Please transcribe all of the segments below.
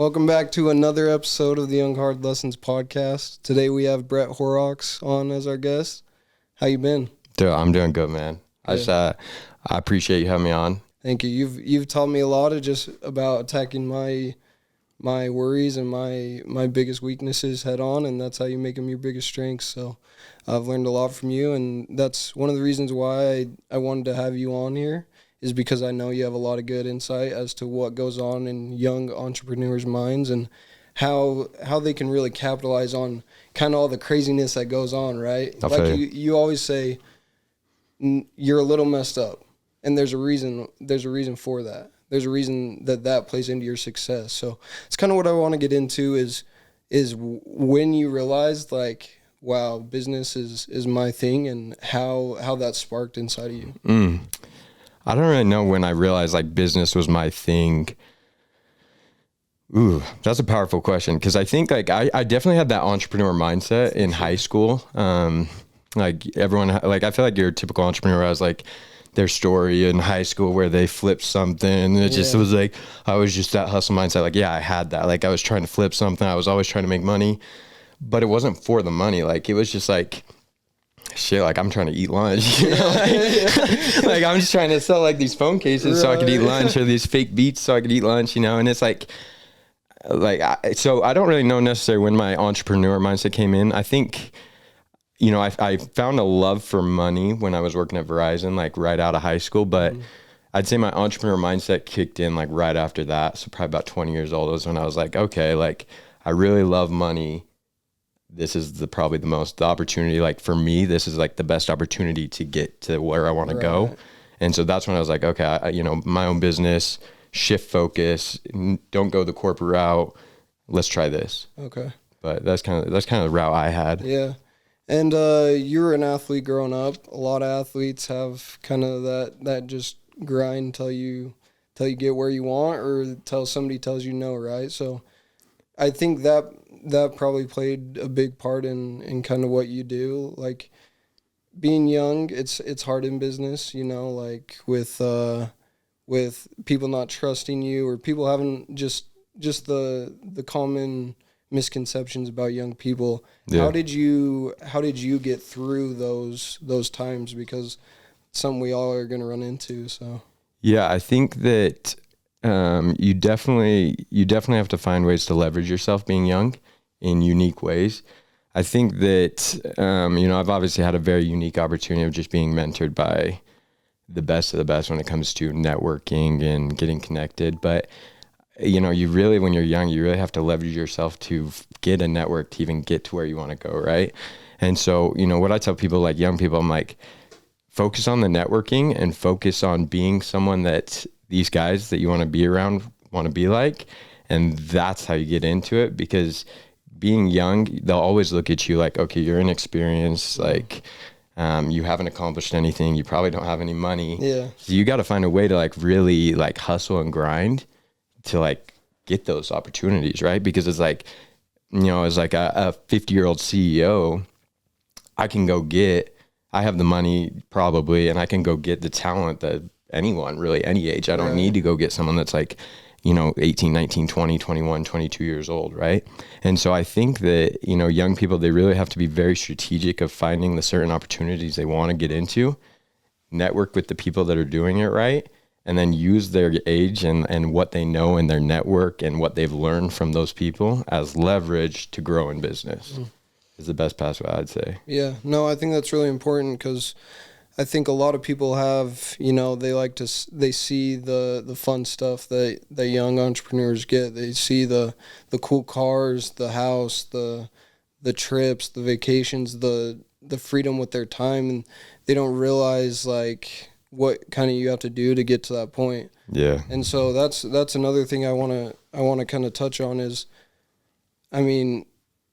Welcome back to another episode of the Young Hard Lessons podcast. Today we have Brett Horrocks on as our guest. How you been? Dude, I'm doing good, man. Yeah. I appreciate you having me on. Thank you. You've taught me a lot of just about attacking my worries and my biggest weaknesses head on, and that's how you make them your biggest strengths. So I've learned a lot from you, and that's one of the reasons why I wanted to have you on here, is because I know you have a lot of good insight as to what goes on in young entrepreneurs' minds and how they can really capitalize on kind of all the craziness that goes on, right? Like you always say, you're a little messed up, and there's a reason for that. There's a reason that plays into your success. So it's kind of what I want to get into is when you realized, like, wow, business is my thing, and how that sparked inside of you. I don't really know when I realized like business was my thing. Ooh, that's a powerful question, because I think like I definitely had that entrepreneur mindset in high school. Like everyone, like I feel like your typical entrepreneur has like their story in high school where they flipped something, and it just was like I was just that hustle mindset. Like, yeah, I had that. Like I was trying to flip something. I was always trying to make money, but it wasn't for the money. Like it was just like, shit, like I'm trying to eat lunch, you know? Like I'm just trying to sell like these phone cases so I could eat lunch, or these fake beats so I could eat lunch, you know? And it's so I don't really know necessarily when my entrepreneur mindset came in. I think, you know, I found a love for money when I was working at Verizon, like right out of high school, but I'd say my entrepreneur mindset kicked in like right after that. So probably about 20 years old was when I was like, okay, like I really love money. This is the opportunity, like for me, this is like the best opportunity to get to where I want to go. And so that's when I was like, okay, you know, my own business, shift focus, don't go the corporate route. Let's try this. Okay. But that's kind of the route I had. Yeah. And you were an athlete growing up. A lot of athletes have kind of that just grind till you get where you want, or till somebody tells you no, right? So I think that probably played a big part in kind of what you do. Like being young, it's hard in business, you know, like with people not trusting you, or people having just the common misconceptions about young people. Yeah. How did you get through those times? Because something we all are going to run into. So yeah, I think that you definitely have to find ways to leverage yourself being young in unique ways. I think that you know, I've obviously had a very unique opportunity of just being mentored by the best of the best when it comes to networking and getting connected. But you know, when you're young, you really have to leverage yourself to get a network to even get to where you want to go, right? And so, you know, what I tell people, like young people, I'm like, focus on the networking and focus on being someone that these guys that you want to be around want to be like. And that's how you get into it, because being young, they'll always look at you like, okay, you're inexperienced, like you haven't accomplished anything, you probably don't have any money. Yeah. So you got to find a way to like really like hustle and grind to like get those opportunities, right? Because it's like, you know, as like a 50-year-old CEO, I have the money probably, and I can go get the talent that anyone, really any age. I don't need to go get someone that's like, you know, 18, 19, 20, 21, 22 years old, right? And so I think that, you know, young people, they really have to be very strategic of finding the certain opportunities they want to get into, network with the people that are doing it right, and then use their age and what they know in their network and what they've learned from those people as leverage to grow in business. Is the best pathway, I'd say. Yeah, no, I think that's really important, because I think a lot of people have, you know, they see the fun stuff that young entrepreneurs get. They see the cool cars, the house, the trips, the vacations, the freedom with their time, and they don't realize like what kind of you have to do to get to that point. Yeah. And so that's another thing I want to kind of touch on is, I mean,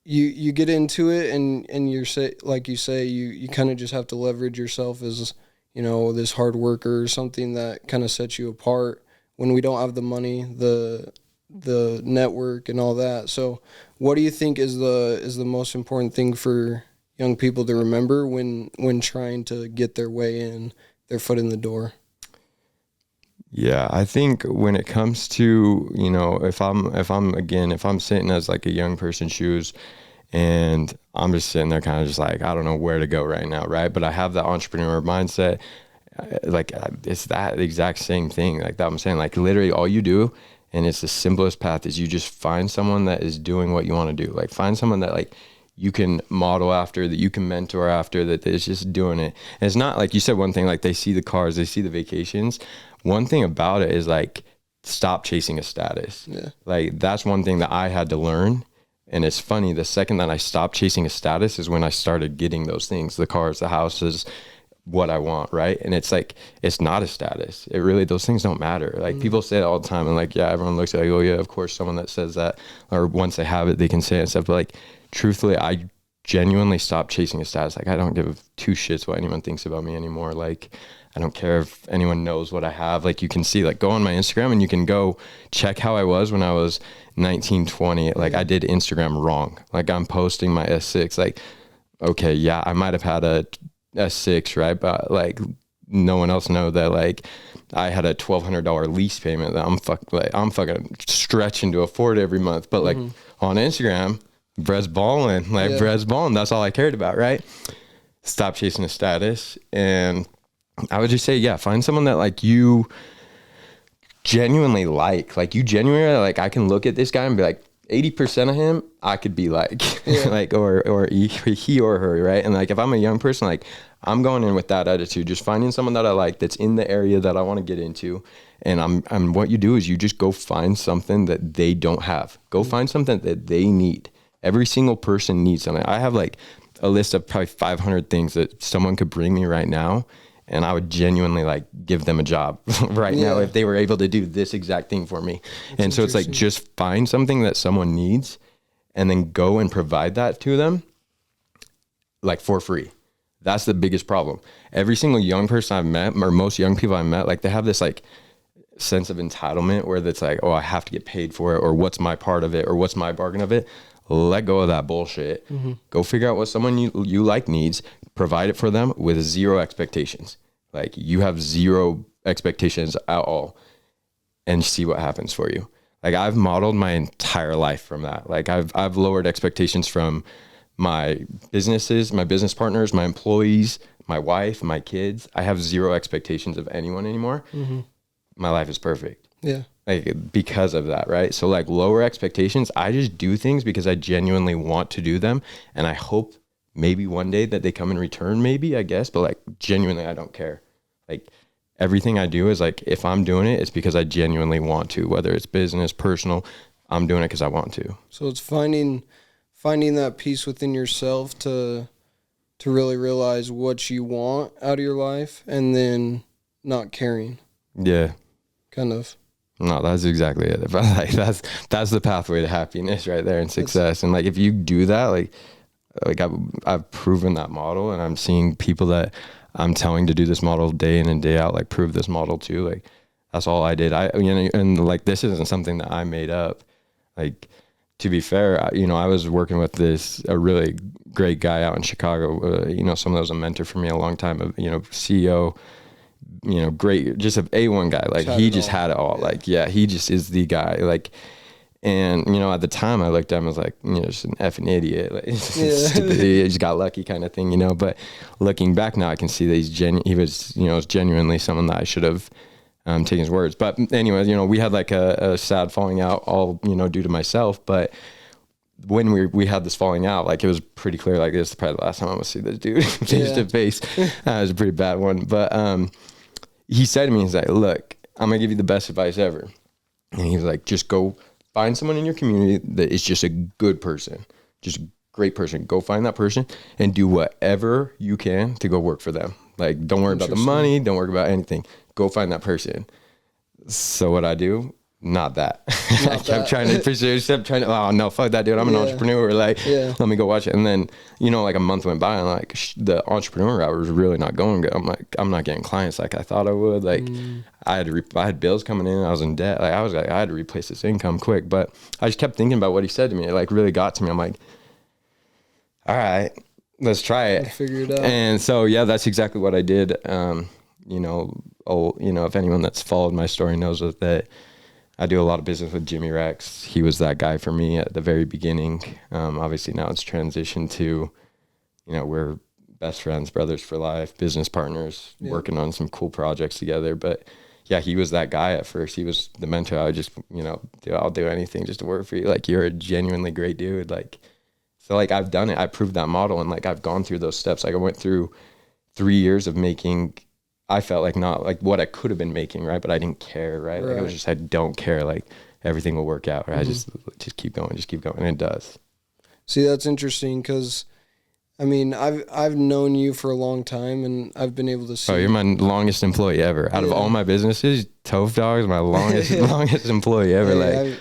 you get into it, and you kind of just have to leverage yourself as, you know, this hard worker or something that kind of sets you apart when we don't have the money, the network and all that. So what do you think is the most important thing for young people to remember when trying to get their way in, their foot in the door? Yeah, I think when it comes to, if I'm sitting as like a young person's shoes and I'm just sitting there kind of just like, I don't know where to go right now, right? But I have that entrepreneur mindset. It's that exact same thing like that I'm saying, like literally all you do, and it's the simplest path, is you just find someone that is doing what you want to do. Like find someone that like you can model after, that you can mentor after, that is just doing it. And it's not like you said one thing, like they see the cars, they see the vacations. One thing about it is like, stop chasing a status. Yeah. Like that's one thing that I had to learn. And it's funny, the second that I stopped chasing a status is when I started getting those things, the cars, the houses, what I want, right? And it's like, it's not a status. It really, those things don't matter. Like people say it all the time, and like, yeah, everyone looks at it, like, oh yeah, of course, someone that says that, or once they have it, they can say it and stuff. But like, truthfully, I genuinely stopped chasing a status. Like I don't give two shits what anyone thinks about me anymore. Like I don't care if anyone knows what I have. Like you can see, like go on my Instagram and you can go check how I was when I was 19, 20. Like I did Instagram wrong. Like I'm posting my S6. Like, okay, yeah, I might have had a S6, right? But like no one else know that like I had a $1,200 lease payment that I'm fucking stretching to afford every month. But like on Instagram, Brett's balling. Like Brett's balling. That's all I cared about, right? Stop chasing a status. And I would just say, yeah, find someone that like you genuinely like you genuinely like, I can look at this guy and be like, 80% of him, I could be like, like, or he or her, right? And like, if I'm a young person, like I'm going in with that attitude, just finding someone that I like, that's in the area that I want to get into. And what you do is you just go find something that they don't have. Go find something that they need. Every single person needs something. I have like a list of probably 500 things that someone could bring me right now, and I would genuinely like give them a job right now if they were able to do this exact thing for me. And so it's like, just find something that someone needs and then go and provide that to them like for free. That's the biggest problem. Every single young person I've met, or most young people I've met, like they have this like sense of entitlement where it's like, oh, I have to get paid for it, or what's my part of it, or what's my bargain of it. Let go of that bullshit. Go figure out what someone you like needs, provide it for them with zero expectations. Like you have zero expectations at all, and see what happens for you. Like I've modeled my entire life from that. Like I've lowered expectations from my businesses, my business partners, my employees, my wife, my kids. I have zero expectations of anyone anymore. My life is perfect. Yeah. Like because of that, right? So like lower expectations. I just do things because I genuinely want to do them, and I hope maybe one day that they come in return, maybe, I guess, but like genuinely I don't care. Like everything I do is like, if I'm doing it, it's because I genuinely want to, whether it's business, personal, I'm doing it because I want to. So it's finding that peace within yourself to really realize what you want out of your life, and then not caring. Yeah. Kind of. No, that's exactly it. Like that's the pathway to happiness right there, and success. And like if you do that, like I've proven that model, and I'm seeing people that I'm telling to do this model day in and day out, like prove this model too. Like that's all I did. And like this isn't something that I made up. Like to be fair, I was working with a really great guy out in Chicago. Someone that was a mentor for me a long time. CEO. Great, just an A1 guy. Like he just had it all. Like, yeah, he just is the guy. Like, and at the time I looked at him as like, just an effing idiot. Like, stupid idiot, he just got lucky kind of thing, But looking back now, I can see that he was genuinely someone that I should have taken his words. But anyway, we had like a sad falling out, all due to myself. But when we had this falling out, like it was pretty clear, like this is probably the last time I'm gonna see this dude face to face. It was a pretty bad one. But he said to me, he's like, look, I'm gonna give you the best advice ever. And he's like, just go find someone in your community that is just a good person, just a great person. Go find that person and do whatever you can to go work for them. Like, don't worry about the money, don't worry about anything. Go find that person. So what I do, not that. I kept trying to pursue, oh no, fuck that, dude. I'm an entrepreneur. Like, let me go watch it. And then, like a month went by, and like the entrepreneur route was really not going good. I'm like, I'm not getting clients like I thought I would. Like, I had bills coming in. I was in debt. Like, I had to replace this income quick. But I just kept thinking about what he said to me. It like really got to me. I'm like, all right, let's try it. Figure it out. And so, yeah, that's exactly what I did. if anyone that's followed my story knows that I do a lot of business with Jimmy Rex. He was that guy for me at the very beginning. Obviously now it's transitioned to, we're best friends, brothers for life, business partners, working on some cool projects together. But yeah, he was that guy at first. He was the mentor. I would just, I'll do anything just to work for you. Like, you're a genuinely great dude. Like, so like I've done it. I proved that model, and like I've gone through those steps. Like I went through 3 years of making, I felt like not like what I could have been making, right? But I didn't care, right? Like I was just, I don't care. Like everything will work out. Right? I just keep going, and it does. See, that's interesting because, I mean, I've known you for a long time, and I've been able to see. Oh, you're my longest employee ever. Out of all my businesses, Toph Dog's my longest employee ever.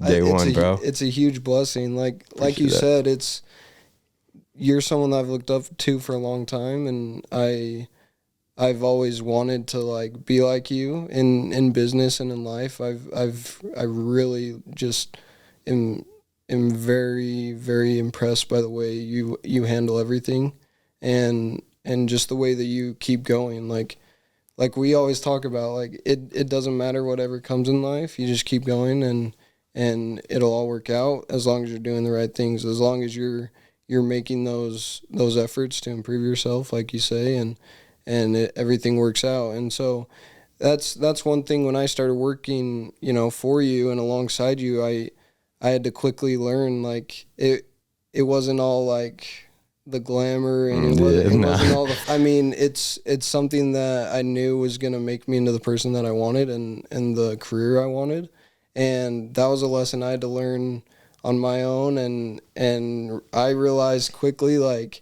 Day one, bro. It's a huge blessing. Like you said, you're someone that I've looked up to for a long time, and I've always wanted to like be like you in business and in life. I really just am very, very impressed by the way you handle everything, and just the way that you keep going. Like we always talk about, like it doesn't matter whatever comes in life, you just keep going, and it'll all work out as long as you're doing the right things, as long as you're making those efforts to improve yourself, like you say, and everything works out. And so that's one thing. When I started working, for you and alongside you, I had to quickly learn, like, it wasn't all like the glamour, and it wasn't all the, I mean, it's something that I knew was going to make me into the person that I wanted, and the career I wanted. And that was a lesson I had to learn on my own. And I realized quickly, like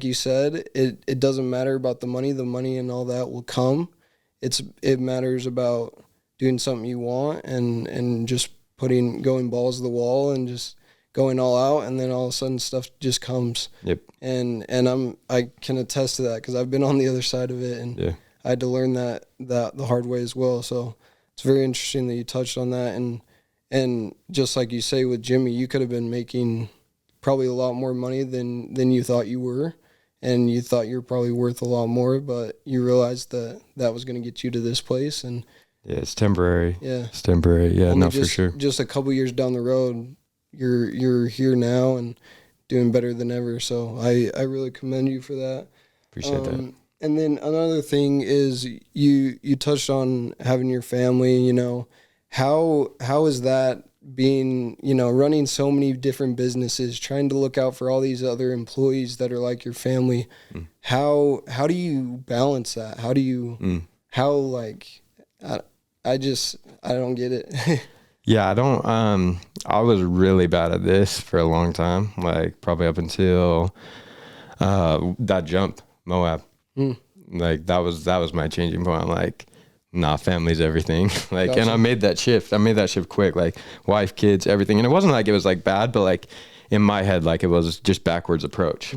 you said, it doesn't matter about the money and all that will come. It matters about doing something you want, and just going balls to the wall and just going all out, and then all of a sudden stuff just comes. Yep. And I can attest to that because I've been on the other side of it, and I had to learn that the hard way as well. So it's very interesting that you touched on that, and just like you say with Jimmy, you could have been making probably a lot more money than you thought you were, and you thought you were probably worth a lot more, but you realized that was going to get you to this place. And yeah, it's temporary. Yeah, it's temporary. Yeah, no, for sure. Just a couple years down the road, you're here now and doing better than ever. So I really commend you for that. Appreciate that. And then another thing is you touched on having your family. How is that being, running so many different businesses, trying to look out for all these other employees that are like your family? How do you balance that? How do you I don't get it. Yeah, I don't, I was really bad at this for a long time, like probably up until, that jump, Moab. Like that was my changing point. I'm like, nah, family's everything. Like, gotcha. And I made that shift quick, like wife, kids, everything. And it wasn't like it was like bad, but like in my head, like it was just backwards approach.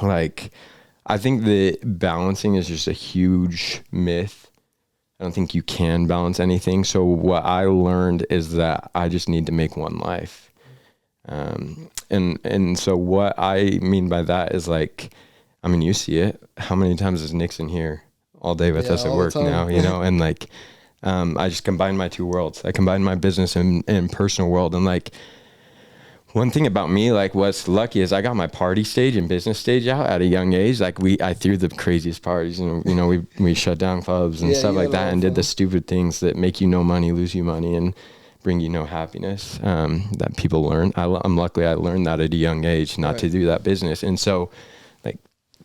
Like, I think that balancing is just a huge myth. I don't think you can balance anything. So what I learned is that I just need to make one life. And so what I mean by that is like, I mean, you see it. How many times is Nixon here all day with us at work now, and like, I just combined my two worlds. I combined my business and personal world. And like, one thing about me, like what's lucky is I got my party stage and business stage out at a young age. Like I threw the craziest parties, and we shut down clubs and stuff like that, and did the stupid things that make you no money, lose you money, and bring you no happiness, that people learn. I'm luckily I learned that at a young age, not to do that business. And so like,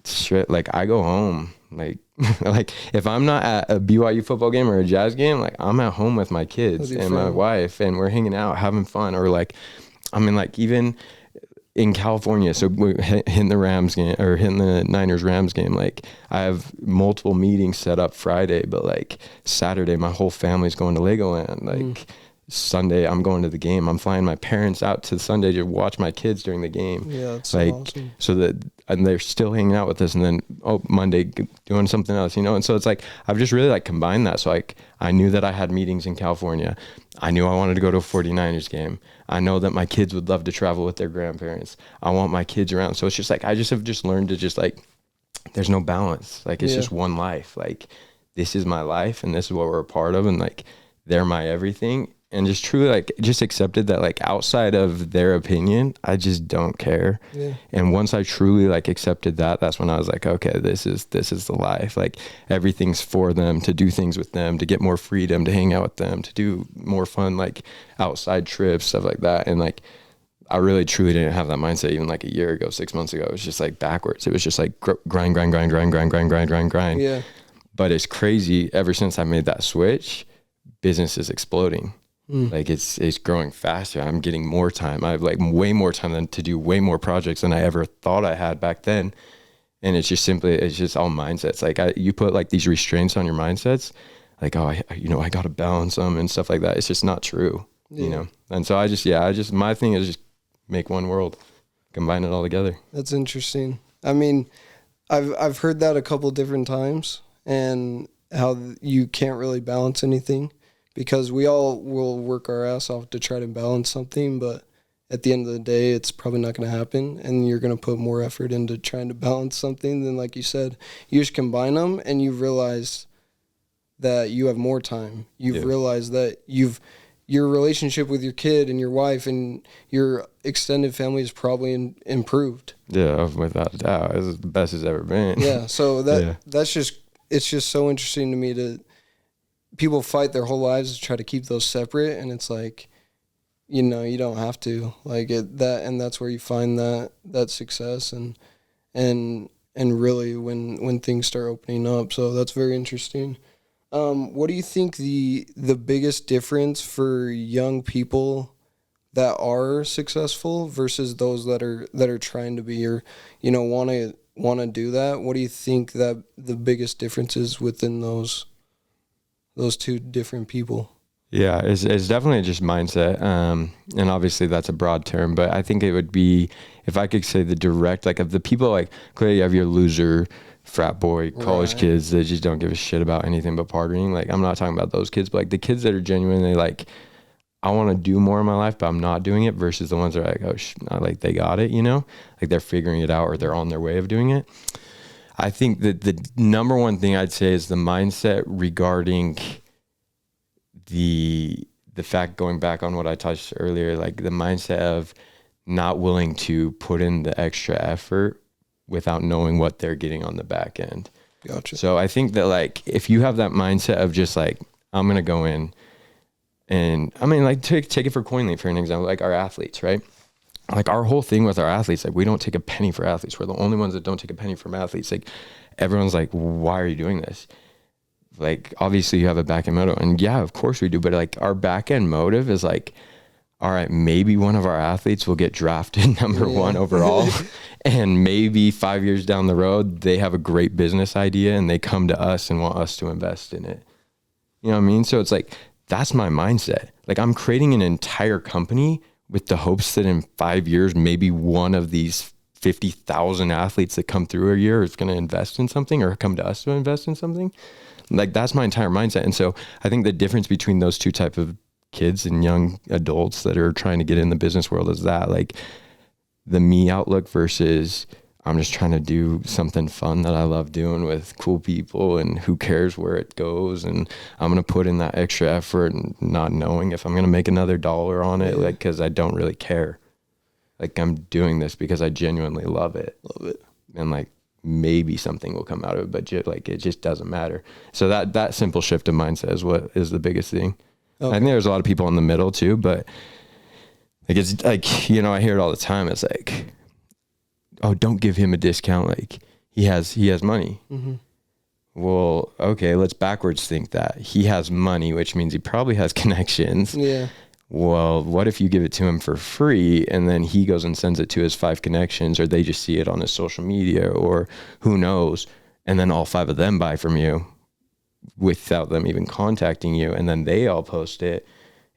shit, like I go home, like, like if I'm not at a BYU football game or a Jazz game, like I'm at home with my kids and my wife, and we're hanging out, having fun. Or like, I mean, like even in California, so we're hitting the Rams game or hitting the Niners Rams game. Like I have multiple meetings set up Friday, but like Saturday, my whole family's going to Legoland. Like Sunday, I'm going to the game. I'm flying my parents out to Sunday to watch my kids during the game. Yeah, that's like, so awesome. So that, and they're still hanging out with us, and then Monday doing something else, and so it's like I've just really like combined that. So like I knew that I had meetings in California. I knew I wanted to go to a 49ers game. I know that my kids would love to travel with their grandparents. I want my kids around. So it's just like I just have just learned to just like, there's no balance. Like it's just one life. Like this is my life and this is what we're a part of, and like they're my everything, and just truly like just accepted that like outside of their opinion, I just don't care. Yeah. And once I truly like accepted that, that's when I was like, okay, this is the life. Like everything's for them, to do things with them, to get more freedom, to hang out with them, to do more fun like outside trips, stuff like that. And like I really truly didn't have that mindset even like a year ago, 6 months ago. It was just like backwards. It was just like grind. Yeah. But it's crazy. Ever since I made that switch, business is exploding. Like it's growing faster. I'm getting more time. I have like way more time to do way more projects than I ever thought I had back then. And it's just all mindsets. Like you put like these restraints on your mindsets, like, oh, I got to balance them and stuff like that. It's just not true, you know? And so my thing is just make one world, combine it all together. That's interesting. I mean, I've heard that a couple different times, and how you can't really balance anything, because we all will work our ass off to try to balance something, but at the end of the day, it's probably not going to happen, and you're going to put more effort into trying to balance something than, like you said, you just combine them, and you realize that you have more time. You've realized that your relationship with your kid and your wife and your extended family is probably improved. Yeah, without a doubt. It's the best it's ever been. Yeah, so it's just so interesting to me to people fight their whole lives to try to keep those separate, and it's like, you don't have to, like and that's where you find that success and really when things start opening up. So that's very interesting. What do you think the biggest difference for young people that are successful versus those that are trying to be, or want to do that? What do you think that the biggest difference is within those two different people? Yeah, it's definitely just mindset. And obviously that's a broad term, but I think it would be, if I could say the direct, like of the people, like clearly you have your loser frat boy college kids that just don't give a shit about anything but partying. Like I'm not talking about those kids, but like the kids that are genuinely like, I want to do more in my life, but I'm not doing it, versus the ones that are like, oh, like they got it, like they're figuring it out or they're on their way of doing it. I think that the number one thing I'd say is the mindset regarding the fact, going back on what I touched earlier, like the mindset of not willing to put in the extra effort without knowing what they're getting on the back end. Gotcha. So I think that like, if you have that mindset of just like, I'm going to go in, and I mean, like take it for CoinLeap for an example, like our athletes, right? Like our whole thing with our athletes, like we don't take a penny for athletes. We're the only ones that don't take a penny from athletes. Like everyone's like, why are you doing this? Like obviously you have a back end motive, and yeah, of course we do. But like our back end motive is like, all right, maybe one of our athletes will get drafted number one overall. And maybe 5 years down the road, they have a great business idea and they come to us and want us to invest in it. You know what I mean? So it's like, that's my mindset. Like I'm creating an entire company with the hopes that in 5 years, maybe one of these 50,000 athletes that come through a year is going to invest in something or come to us to invest in something. Like that's my entire mindset. And so I think the difference between those two type of kids and young adults that are trying to get in the business world is that, like, the me outlook versus I'm just trying to do something fun that I love doing with cool people, and who cares where it goes, and I'm going to put in that extra effort and not knowing if I'm going to make another dollar on it, like, because I don't really care. Like I'm doing this because I genuinely love it. And like maybe something will come out of it, but like it just doesn't matter. So that simple shift of mindset is what is the biggest thing. Okay. I think there's a lot of people in the middle too, but like it's like, I hear it all the time. It's like, oh, don't give him a discount. Like he has money. Mm-hmm. Well, okay, let's backwards think that. He has money, which means he probably has connections. Yeah. Well, what if you give it to him for free and then he goes and sends it to his 5 connections, or they just see it on his social media, or who knows, and then all 5 of them buy from you without them even contacting you, and then they all post it,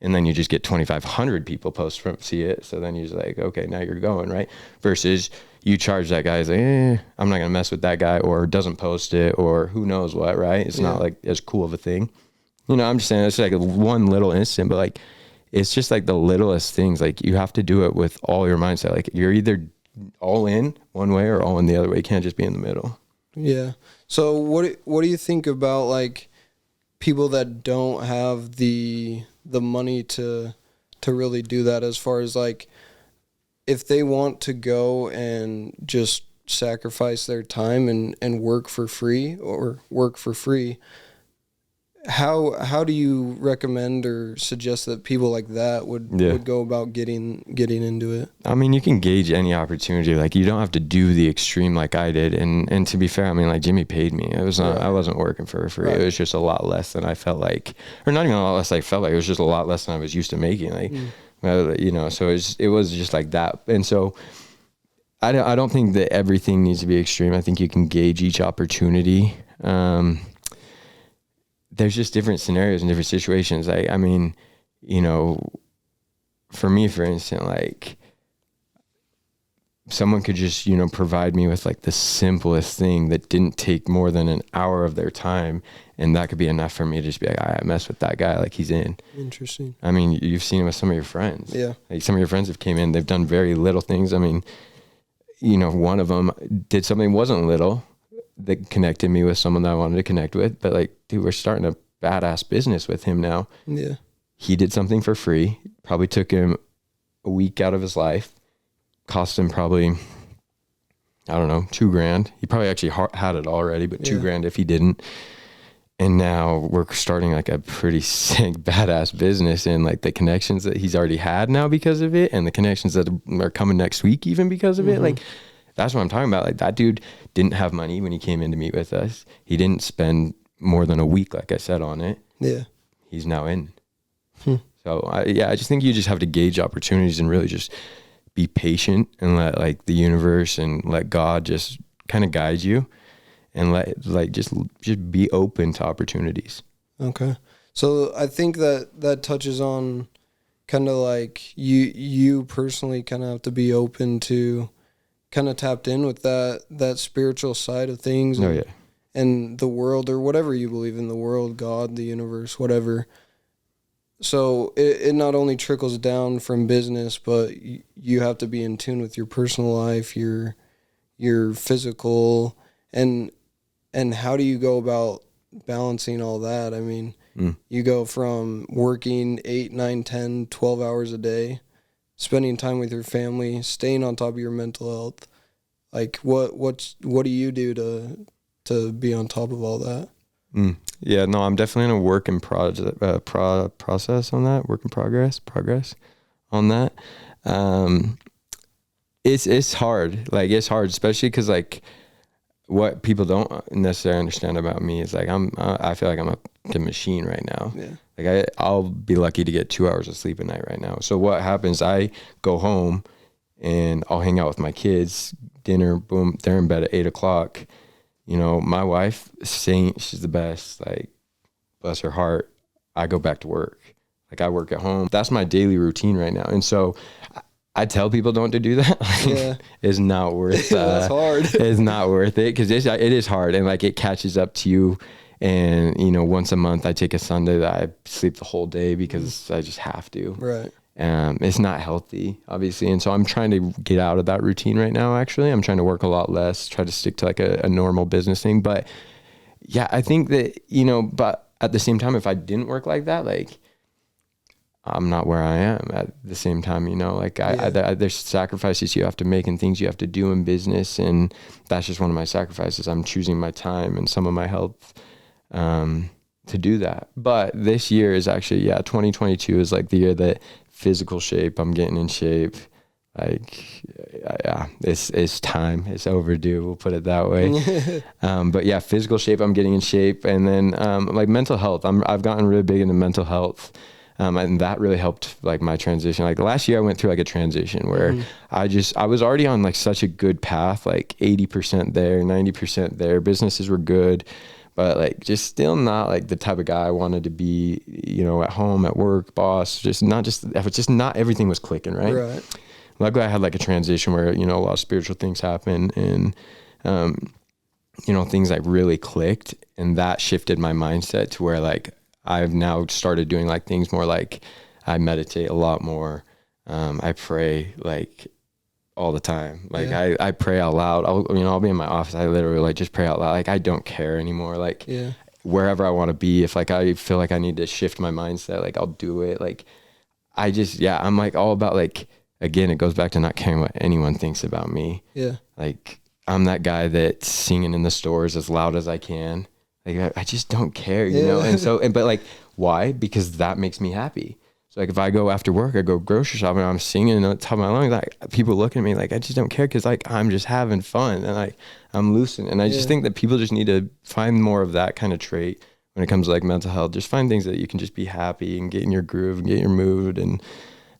and then you just get 2,500 people see it. So then you're just like, okay, now you're going, right? Versus you charge that guy, like, I'm not gonna mess with that guy, or doesn't post it, or who knows what, right? It's not like as cool of a thing. I'm just saying it's like one little instant, but like it's just like the littlest things. Like you have to do it with all your mindset. Like you're either all in one way or all in the other way. You can't just be in the middle. Yeah. So what do you think about like people that don't have the money to really do that, as far as like if they want to go and just sacrifice their time and work for free, how do you recommend or suggest that people like that would go about getting into it? I mean, you can gauge any opportunity. Like, you don't have to do the extreme like I did. And to be fair, I mean, like, Jimmy paid me. It was not, I wasn't working for free. Right. It was just a lot less than I felt like, or not even a lot less I felt like. It was just a lot less than I was used to making. Like, you know, so it was just like that. And so I don't think that everything needs to be extreme. I think you can gauge each opportunity. There's just different scenarios and different situations. I mean, you know, for me, for instance, like, someone could just, you know, provide me with like the simplest thing that didn't take more than an hour of their time. And that could be enough for me to just be like, I mess with that guy. Like, he's in. Interesting. I mean, you've seen it with some of your friends. Yeah. Like, some of your friends have came in, they've done very little things. I mean, you know, one of them did something wasn't little that connected me with someone that I wanted to connect with. But like, dude, we're starting a badass business with him now. Yeah. He did something for free. Probably took him a week out of his life. Cost him probably, I don't know, $2,000. He probably actually had it already, but $2,000 if he didn't. And now we're starting like a pretty sick, badass business, and like the connections that he's already had now because of it, and the connections that are coming next week even because of it. Like, that's what I'm talking about. Like, that dude didn't have money when he came in to meet with us. He didn't spend more than a week, like I said, on it. Yeah. He's now in. So I just think you just have to gauge opportunities and really just be patient and let like the universe and let God just kind of guide you, and let like just be open to opportunities. Okay. So I think that touches on kind of like you personally kind of have to be open to kind of tapped in with that spiritual side of things. Oh, yeah. And the world, or whatever you believe in, the world, God, the universe, whatever. So it not only trickles down from business, but you have to be in tune with your personal life, your physical, and how do you go about balancing all that? I mean, you go from working 8, 9, 10, 12 hours a day, spending time with your family, staying on top of your mental health. Like, what do you do to be on top of all that? Yeah, no, I'm definitely in a work in process on that, work in progress on that. It's hard. Like, it's hard, especially because like what people don't necessarily understand about me is like I feel like I'm a machine right now. Yeah. Like I'll be lucky to get 2 hours of sleep a night right now. So what happens? I go home and I'll hang out with my kids, dinner, boom, they're in bed at 8:00. You know, my wife, saint, she's the best. Like, bless her heart. I go back to work. Like, I work at home. That's my daily routine right now. And so I tell people don't to do that. Yeah. It's not worth that's hard. It's not worth it, because it is hard, and like it catches up to you. And, you know, once a month I take a Sunday that I sleep the whole day because I just have to. Right. It's not healthy, obviously. And so I'm trying to get out of that routine right now, actually. I'm trying to work a lot less, try to stick to like a normal business thing. But yeah, I think that, you know, but at the same time, if I didn't work like that, like, I'm not where I am at the same time, you know, like there's sacrifices you have to make and things you have to do in business. And that's just one of my sacrifices. I'm choosing my time and some of my health, to do that. But this year is actually, 2022 is like the year that physical shape, I'm getting in shape. Like, it's time. It's overdue. We'll put it that way. But yeah, physical shape, I'm getting in shape. And then, like mental health, I've gotten really big into mental health. And that really helped like my transition. Like last year I went through like a transition where I was already on like such a good path, like 80% there, 90% there. Businesses were good, but like just still not like the type of guy I wanted to be, you know, at home, at work, boss, just not everything was clicking, right? Right. Luckily I had like a transition where, you know, a lot of spiritual things happened, and, you know, things like really clicked, and that shifted my mindset to where like I've now started doing like things more like I meditate a lot more. I pray like all the time. Like Yeah. I pray out loud. I'll be in my office. I literally like just pray out loud. Like I don't care anymore. Like Yeah. wherever I want to be, if like I feel like I need to shift my mindset, like I'll do it. Like I'm like all about like, again, it goes back to not caring what anyone thinks about me. Yeah. Like I'm that guy that's singing in the stores as loud as I can. Like I just don't care, you know? But like, why? Because that makes me happy. So like if I go after work, I go grocery shopping, I'm singing at the top of my lungs, like people look at me like I just don't care, because like I'm just having fun and like I'm loosened. And I just think that people just need to find more of that kind of trait when it comes to like mental health. Just find things that you can just be happy and get in your groove and get your mood. And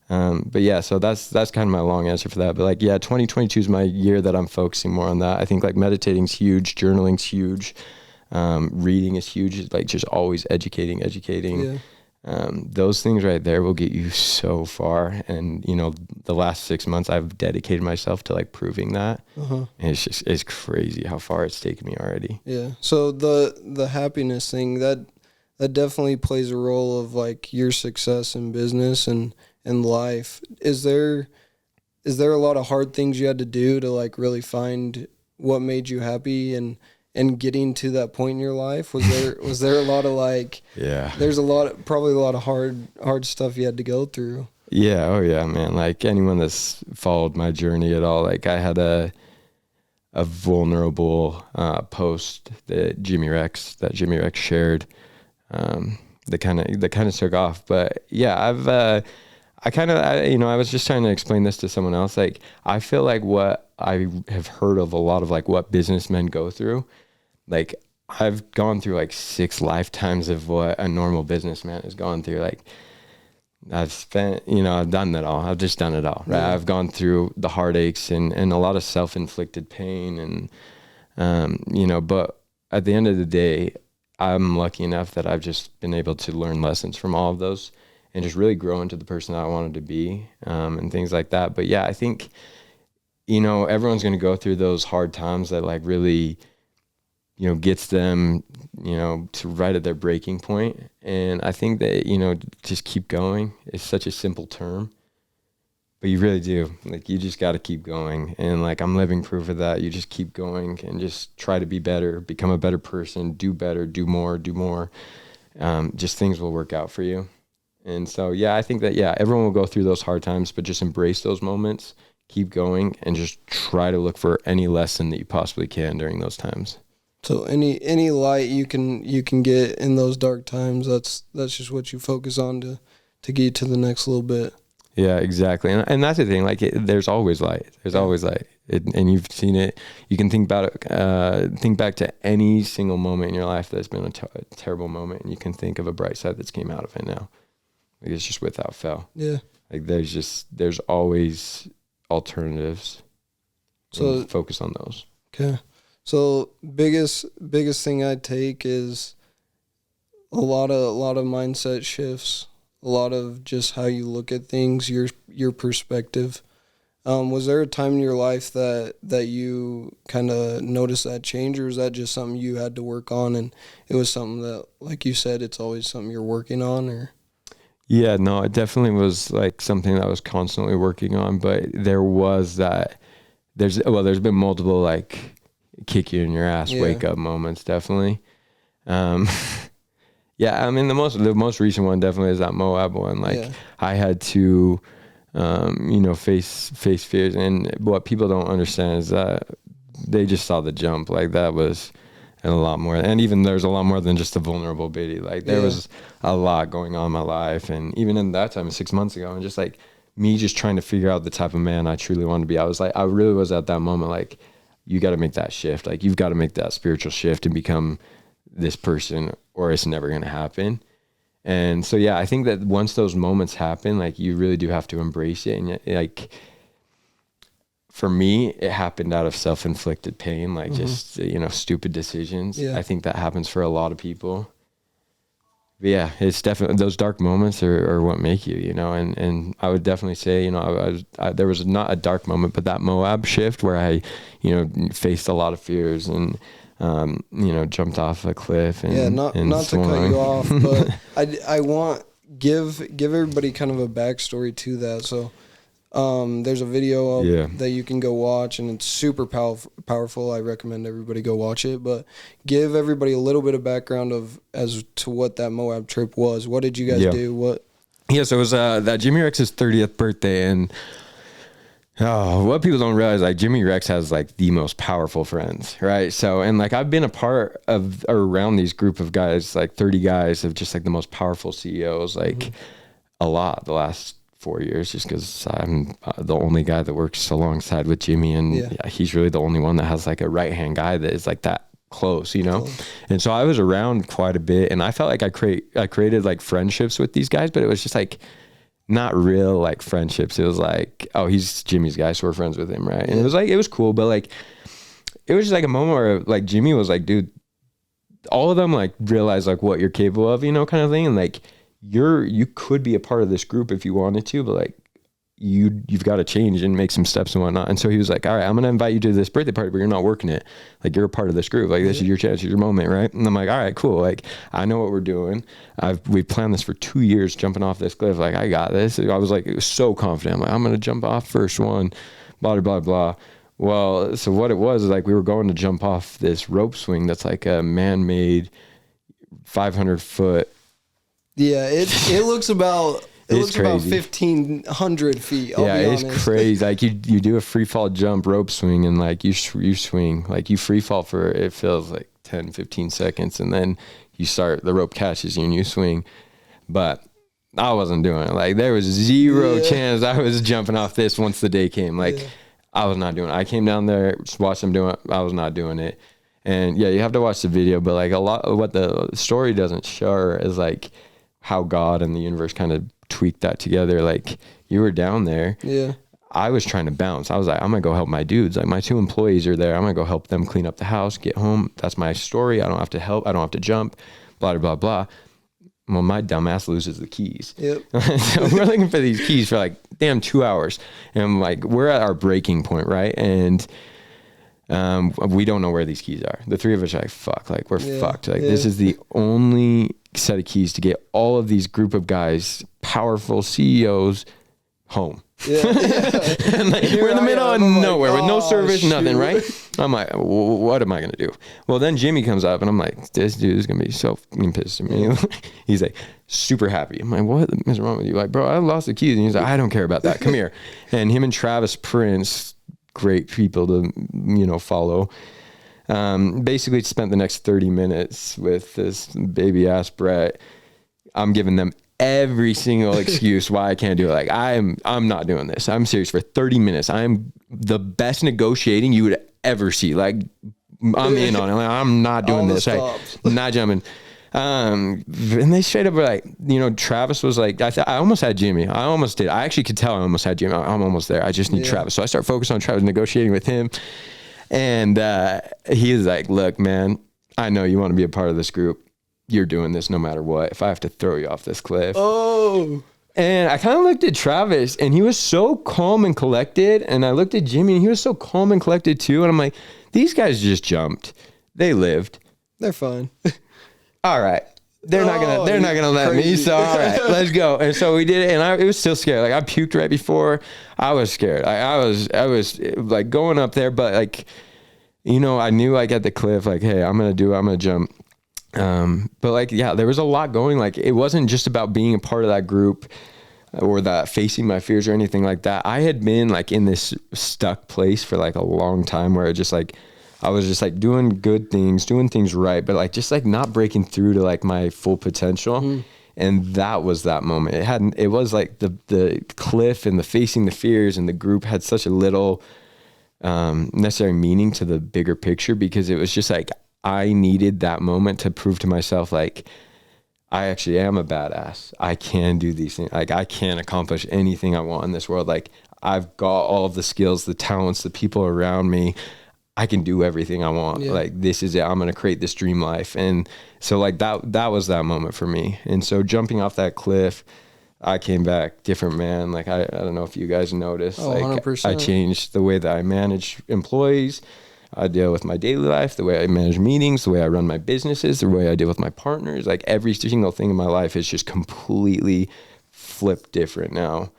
but yeah, so that's kind of my long answer for that. But like, yeah, 2022 is my year that I'm focusing more on that. I think like meditating's huge, journaling's huge, reading is huge, like just always educating. Yeah. Those things right there will get you so far. And you know, the last 6 months I've dedicated myself to like proving that. And it's crazy how far it's taken me already. Yeah. So the happiness thing, that definitely plays a role of like your success in business and life. Is there a lot of hard things you had to do to like really find what made you happy and getting to that point in your life? Was there a lot of like, there's probably a lot of hard stuff you had to go through. Yeah. Oh yeah, man. Like anyone that's followed my journey at all, like I had a vulnerable post that Jimmy Rex shared that kind of took off. But yeah, I was just trying to explain this to someone else. Like, I feel like what I have heard of a lot of like what businessmen go through, like I've gone through like 6 lifetimes of what a normal businessman has gone through. Like I've done it all. I've just done it all, right? Yeah. I've gone through the heartaches and a lot of self-inflicted pain and, but at the end of the day, I'm lucky enough that I've just been able to learn lessons from all of those and just really grow into the person that I wanted to be, and things like that. But yeah, I think, everyone's going to go through those hard times that like really, gets them, to right at their breaking point. And I think that, just keep going is such a simple term, but you really do. Like, you just got to keep going. And like, I'm living proof of that. You just keep going and just try to be better, become a better person, do better, do more. Just things will work out for you. And so, yeah, I think that, everyone will go through those hard times, but just embrace those moments, keep going, and just try to look for any lesson that you possibly can during those times. So any light you can get in those dark times, that's just what you focus on to get to the next little bit. Yeah, exactly. And that's the thing, like there's always light. There's always light. And you've seen it. You can think about it, think back to any single moment in your life that's been a terrible moment, and you can think of a bright side that's came out of it now. Like, it's just without fail. Yeah. Like there's always alternatives. So focus on those. Okay. So biggest thing I take is a lot of mindset shifts, a lot of just how you look at things, your perspective. Was there a time in your life that you kind of noticed that change, or was that just something you had to work on, and it was something that, like you said, it's always something you're working on? Or yeah, no, it definitely was like something that I was constantly working on, but there was that. There's been multiple like kick you in your ass, wake up moments, definitely. Yeah, I mean the most recent one definitely is that Moab one. Like I had to, face fears, and what people don't understand is that they just saw the jump. Like that was a lot more, and even there's a lot more than just a vulnerable biddy. Like there was a lot going on in my life, and even in that time, 6 months ago, and just like me just trying to figure out the type of man I truly want to be. I really was at that moment like, you got to make that shift. Like you've got to make that spiritual shift and become this person, or it's never going to happen. And so, I think that once those moments happen, like you really do have to embrace it. And like, for me, it happened out of self-inflicted pain, like just, stupid decisions. I think that happens for a lot of people. But yeah, it's definitely those dark moments are what make you, and I would definitely say, there was not a dark moment, but that Moab shift where I, faced a lot of fears and, jumped off a cliff and not to cut you off, but I want give everybody kind of a backstory to that. So There's a video that you can go watch, and it's super powerful. I recommend everybody go watch it. But give everybody a little bit of background as to what that Moab trip was. What did you guys do? So it was that Jimmy Rex's 30th birthday, and what people don't realize, like Jimmy Rex has like the most powerful friends, right? So, and like I've been a part of or around these group of guys, like 30 guys of just like the most powerful CEOs, like a lot the last 4 years, just because I'm the only guy that works alongside with Jimmy, and he's really the only one that has like a right-hand guy that is like that close, you know? And so I was around quite a bit, and I felt like I created like friendships with these guys, but it was just like not real like friendships. It was like, oh, he's Jimmy's guy, so we're friends with him, right? And it was like, it was cool, but like it was just like a moment where like Jimmy was like, dude, all of them like realize like what you're capable of, you know, kind of thing. And like you could be a part of this group if you wanted to, but like you've got to change and make some steps and whatnot. And so he was like, all right, I'm going to invite you to this birthday party, but you're not working it. Like, you're a part of this group. Like, this is your chance, your moment, right? And I'm like, all right, cool. Like, I know what we're doing. We've planned this for 2 years, jumping off this cliff. Like, I got this. I was like, it was so confident. I'm like, I'm going to jump off first one, blah, blah, blah. Well, so what it was is like, we were going to jump off this rope swing that's like a man-made 500-foot. Yeah, it looks about... It looks about 1,500 feet. I'll be honest. It's crazy. Like you do a free fall jump rope swing, and like you swing, like you free fall for, it feels like 10, 15 seconds. And then the rope catches you and you swing. But I wasn't doing it. Like, there was zero chance I was jumping off this once the day came. Like, I was not doing it. I came down there, just watched them doing it. I was not doing it. And you have to watch the video, but like a lot of what the story doesn't show is like how God and the universe kind of tweak that together. Like, you were down there. Yeah. I was trying to bounce. I was like, I'm gonna go help my dudes. Like, my 2 employees are there. I'm gonna go help them clean up the house, get home. That's my story. I don't have to help. I don't have to jump. Blah, blah, blah. Well, my dumbass loses the keys. Yep. So we're looking for these keys for like damn 2 hours. And like, we're at our breaking point, right? And we don't know where these keys are. The 3 of us are like, fuck, like, we're fucked. Like, this is the only set of keys to get all of these group of guys, powerful CEOs, home. And like, we're in the middle of nowhere with no service, nothing, right? I'm like, what am I going to do? Well, then Jimmy comes up, and I'm like, this dude is going to be so fucking pissed at me. He's like, super happy. I'm like, what is wrong with you? Like, bro, I lost the keys. And he's like, I don't care about that. Come here. And him and Travis Prince, great people to, follow. Basically spent the next 30 minutes with this baby ass Brett. I'm giving them every single excuse why I can't do it. Like, I'm not doing this. I'm serious for 30 minutes. I'm the best negotiating you would ever see. Like, I'm in on it. Like, I'm not doing this. Like, not jumping. And they straight up were like, Travis was like, I almost had Jimmy. I almost did. I actually could tell I almost had Jimmy. I'm almost there. I just need Travis. So I start focusing on Travis, negotiating with him. And he was like, look, man, I know you want to be a part of this group. You're doing this no matter what. If I have to throw you off this cliff. Oh. And I kind of looked at Travis, and he was so calm and collected. And I looked at Jimmy, and he was so calm and collected too. And I'm like, these guys just jumped. They lived. They're fine. All right. They're not gonna let me. So all right, let's go. And so we did it, and it was still scary. Like, I puked right before. I was scared. I was like going up there, but like, I knew like at the cliff, like, hey, I'm gonna jump. But like, there was a lot going. Like, it wasn't just about being a part of that group or that facing my fears or anything like that. I had been like in this stuck place for like a long time where I was just like doing good things, doing things right, but like just like not breaking through to like my full potential. And that was that moment. It was like the cliff and the facing the fears and the group had such a little necessary meaning to the bigger picture, because it was just like, I needed that moment to prove to myself, like, I actually am a badass. I can do these things. Like, I can accomplish anything I want in this world. Like, I've got all of the skills, the talents, the people around me. I can do everything I want. Yeah. Like, this is it. I'm going to create this dream life. And so like that was that moment for me. And so jumping off that cliff, I came back different man. Like, I don't know if you guys noticed, like 100%. I changed the way that I manage employees. I deal with my daily life, the way I manage meetings, the way I run my businesses, the way I deal with my partners. Like, every single thing in my life is just completely flipped different now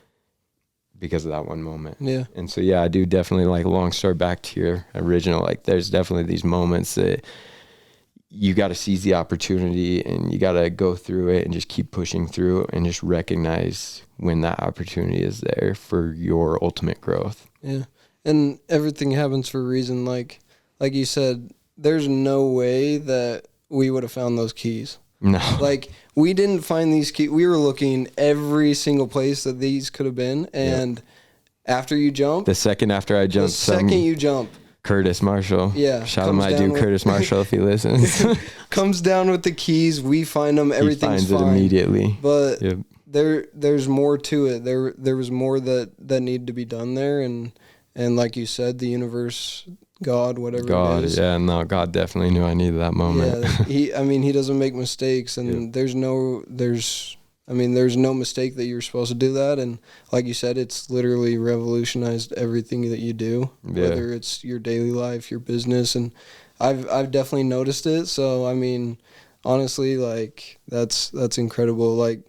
because of that one moment. Yeah. And so, yeah, I do definitely, like, long story back to your original, like, there's definitely these moments that you got to seize the opportunity and you got to go through it and just keep pushing through and just recognize when that opportunity is there for your ultimate growth. Yeah. And everything happens for a reason. Like you said, there's no way that we would have found those keys. No. Like, we didn't find these keys. We were looking every single place that these could have been. And after you jump. The second after I jumped. You jump. Curtis Marshall. Yeah. Shout out my dude Curtis Marshall if he listens. Comes down with the keys. We find them. Everything's he finds fine. It immediately. But there's more to it. There was more that needed to be done there. And like you said, the universe, God, whatever it is. God definitely knew I needed that moment. Yeah, he doesn't make mistakes, and there's no mistake that you're supposed to do that. And like you said, it's literally revolutionized everything that you do, whether it's your daily life, your business, and I've definitely noticed it. So honestly, like that's incredible. Like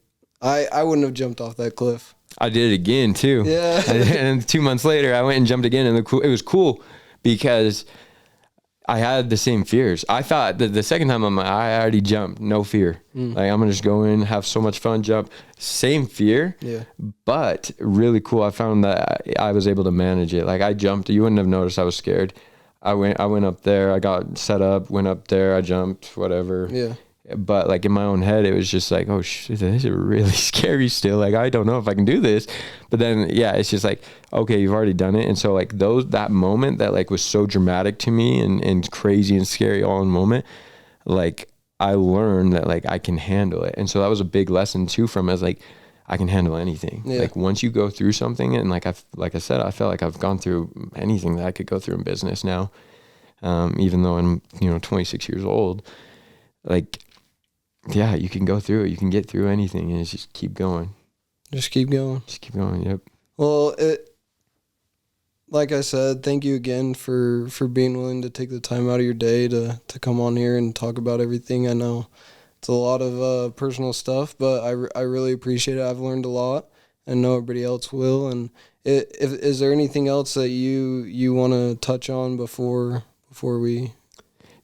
I wouldn't have jumped off that cliff. I did it again too. Yeah. And 2 months later, I went and jumped again, and it was cool because I had the same fears. I thought that the second time I already jumped, no fear. Like, I'm gonna just go in, have so much fun, jump. Same fear. Yeah. But really cool. I found that I was able to manage it. Like, I jumped. You wouldn't have noticed I was scared. I went up there. I got set up. Went up there. I jumped. Whatever. Yeah. But like in my own head, it was just like, oh shit, this is really scary still. Like, I don't know if I can do this. But then, it's just like, okay, you've already done it. And so like that moment that like was so dramatic to me and crazy and scary all in a moment, like I learned that like I can handle it. And so that was a big lesson too from as like, I can handle anything. Yeah. Like once you go through something, and like I said, I felt like I've gone through anything that I could go through in business now. Even though I'm, 26 years old, like, yeah, you can go through it. You can get through anything, and it's just keep going. Just keep going. Just keep going. Yep. Well, like I said, thank you again for being willing to take the time out of your day to come on here and talk about everything. I know it's a lot of personal stuff, but I really appreciate it. I've learned a lot, and know everybody else will. And is there anything else that you want to touch on before we?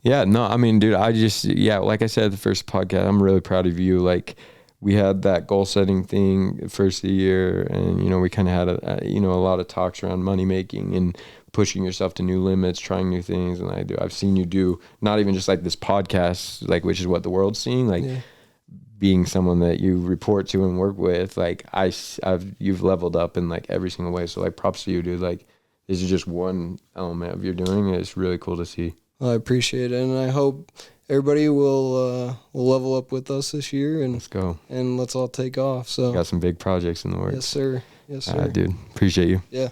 Yeah, no, I mean, dude, like I said, the first podcast, I'm really proud of you. Like, we had that goal setting thing first of the year, and, we kind of had a lot of talks around money making and pushing yourself to new limits, trying new things. And I've seen you do not even just like this podcast, like, which is what the world's seeing, like being someone that you report to and work with, like you've leveled up in like every single way. So like props to you, dude. Like, this is just one element of your doing. It's really cool to see. Well, I appreciate it, and I hope everybody will level up with us this year, and let's go, and let's all take off. So got some big projects in the works. Yes, sir. Yes, sir. Dude, appreciate you. Yeah.